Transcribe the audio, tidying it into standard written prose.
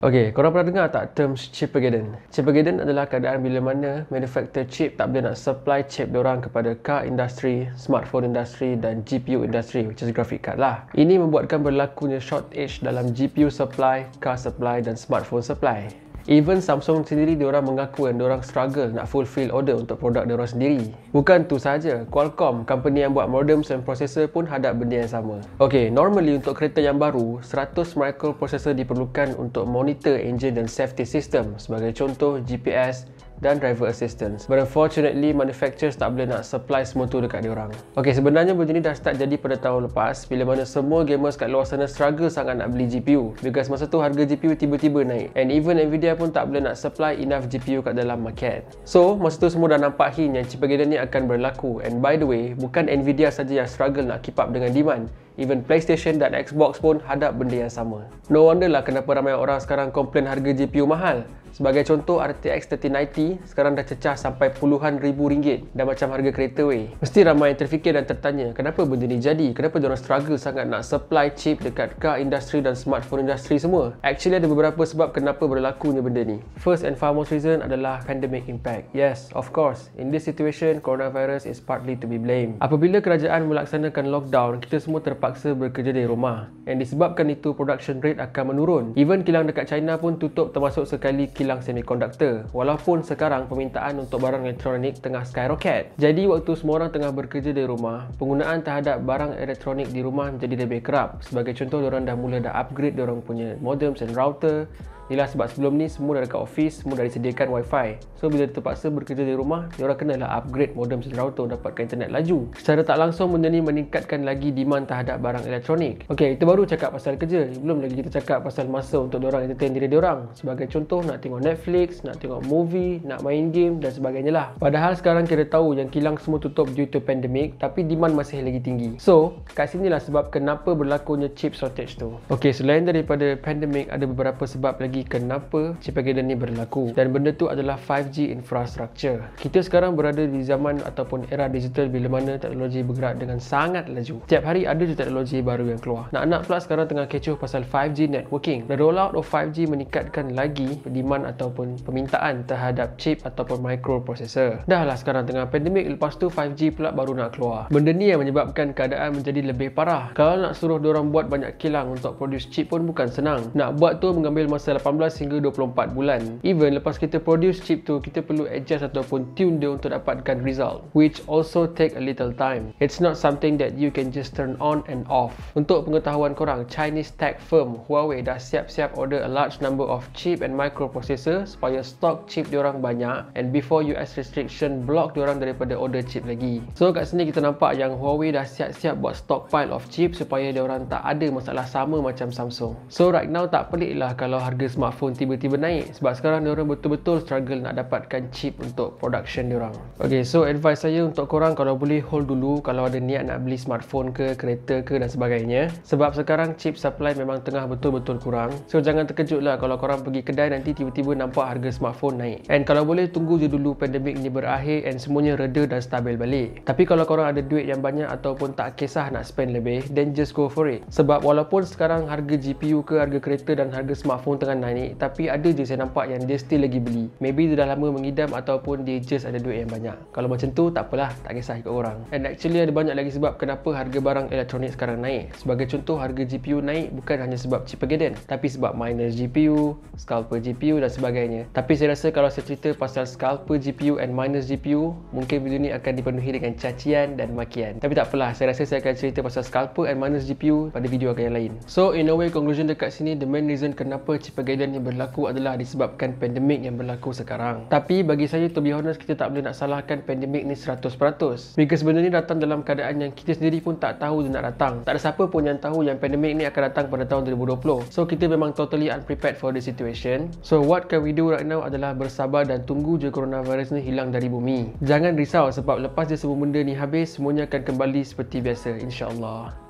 Okey, korang pernah dengar tak terms Chipageddon? Chipageddon adalah keadaan bila mana manufacturer chip tak boleh nak supply chip diorang kepada car industry, smartphone industry dan GPU industry, which is graphic card lah. Ini membuatkan berlakunya shortage dalam GPU supply, car supply dan smartphone supply. Even Samsung sendiri diorang mengaku dan diorang struggle nak fulfill order untuk produk diorang sendiri. Bukan tu saja, Qualcomm, company yang buat modems dan processor pun hadap benda yang sama. Okay, normally untuk kereta yang baru, 100 microprocessor diperlukan untuk monitor engine dan safety system, sebagai contoh GPS dan driver assistance. But unfortunately, manufacturers tak boleh nak supply semua tu dekat diorang. Okay, sebenarnya benda ni dah start jadi pada tahun lepas, bila mana semua gamers kat luar sana struggle sangat nak beli GPU, because masa tu harga GPU tiba-tiba naik, and even Nvidia pun tak boleh nak supply enough GPU kat dalam market. So, masa tu semua dah nampak hint yang Chipageddon ni akan berlaku. And by the way, bukan Nvidia saja yang struggle nak keep up dengan demand. Even PlayStation dan Xbox pun hadap benda yang sama. No wonder lah kenapa ramai orang sekarang komplain harga GPU mahal. Sebagai contoh, RTX 3090 sekarang dah cecah sampai puluhan ribu ringgit, dah macam harga kereta weh. Mesti ramai yang terfikir dan tertanya, kenapa benda ni jadi? Kenapa diorang struggle sangat nak supply chip dekat car industry dan smartphone industry semua? Actually ada beberapa sebab kenapa berlakunya benda ni. First and foremost reason adalah pandemic impact. Yes, of course, in this situation, coronavirus is partly to be blamed. Apabila kerajaan melaksanakan lockdown, kita semua terpaksa bekerja dari rumah. And disebabkan itu, production rate akan menurun. Even kilang dekat China pun tutup, termasuk sekali kilang semiconductor. Walaupun sekarang permintaan untuk barang elektronik tengah skyrocket. Jadi waktu semua orang tengah bekerja dari rumah, penggunaan terhadap barang elektronik di rumah menjadi lebih kerap. Sebagai contoh, diorang dah mula upgrade diorang punya modems and router. Inilah sebab sebelum ni semua dah dekat office, semua dah disediakan wifi. So bila terpaksa bekerja dari rumah, diorang kenalah upgrade modem dan router untuk dapatkan internet laju. Secara tak langsung benda ni meningkatkan lagi demand terhadap barang elektronik. Okay, kita baru cakap pasal kerja. Belum lagi kita cakap pasal masa untuk diorang entertain diri diorang. Sebagai contoh, nak tengok Netflix, nak tengok movie, nak main game dan sebagainya lah. Padahal sekarang kita tahu yang kilang semua tutup due to pandemic, tapi demand masih lagi tinggi. So, kat sinilah sebab kenapa berlakunya chip shortage tu. Okay, selain daripada pandemic, ada beberapa sebab lagi kenapa Chipageddon ni berlaku, dan benda tu adalah 5G infrastructure. Kita sekarang berada di zaman ataupun era digital bila mana teknologi bergerak dengan sangat laju. Setiap hari ada je teknologi baru yang keluar. Nak-nak pula sekarang tengah kecoh pasal 5G networking. The rollout of 5G meningkatkan lagi demand ataupun permintaan terhadap chip ataupun microprocessor. Dah lah sekarang tengah pandemik, lepas tu 5G pula baru nak keluar. Benda ni yang menyebabkan keadaan menjadi lebih parah. Kalau nak suruh diorang buat banyak kilang untuk produce chip pun bukan senang. Nak buat tu mengambil masa 18 hingga 24 bulan. Even lepas kita produce chip tu, kita perlu adjust ataupun tune dia untuk dapatkan result, which also take a little time. It's not something that you can just turn on and off. Untuk pengetahuan korang, Chinese tech firm Huawei dah siap-siap order a large number of chip and microprocessor supaya stok chip diorang banyak, and before US restriction block diorang daripada order chip lagi. So kat sini kita nampak yang Huawei dah siap-siap buat stockpile of chip supaya diorang tak ada masalah sama macam Samsung. So right now tak pelik lah kalau harga smartphone tiba-tiba naik, sebab sekarang diorang betul-betul struggle nak dapatkan chip untuk production diorang. Okay, so advice saya untuk korang, kalau boleh hold dulu kalau ada niat nak beli smartphone ke, kereta ke dan sebagainya, sebab sekarang chip supply memang tengah betul-betul kurang. So jangan terkejut lah kalau korang pergi kedai nanti tiba-tiba nampak harga smartphone naik. And kalau boleh tunggu je dulu pandemik ni berakhir and semuanya reda dan stabil balik. Tapi kalau korang ada duit yang banyak ataupun tak kisah nak spend lebih, then just go for it. Sebab walaupun sekarang harga GPU ke, harga kereta dan harga smartphone tengah naik, tapi ada je saya nampak yang dia still lagi beli. Maybe dia dah lama mengidam ataupun dia just ada duit yang banyak. Kalau macam tu tak apalah, tak kisah ikut orang. And actually ada banyak lagi sebab kenapa harga barang elektronik sekarang naik. Sebagai contoh, harga GPU naik bukan hanya sebab Chipageddon, tapi sebab minus GPU, scalper GPU dan sebagainya. Tapi saya rasa kalau saya cerita pasal scalper GPU and minus GPU, mungkin video ni akan dipenuhi dengan cacian dan makian. Tapi tak apalah, saya rasa saya akan cerita pasal scalper and minus GPU pada video akan yang lain. So in a way, conclusion dekat sini, the main reason kenapa Chipageddon ni berlaku adalah disebabkan pandemik yang berlaku sekarang. Tapi bagi saya, to be honest, kita tak boleh nak salahkan pandemik ni 100%. Because benda ni datang dalam keadaan yang kita sendiri pun tak tahu dia nak datang. Tak ada siapa pun yang tahu yang pandemik ni akan datang pada tahun 2020. So kita memang totally unprepared for the situation. So what can we do right now adalah bersabar dan tunggu je coronavirus ni hilang dari bumi. Jangan risau sebab lepas dia semua benda ni habis, semuanya akan kembali seperti biasa, insyaAllah.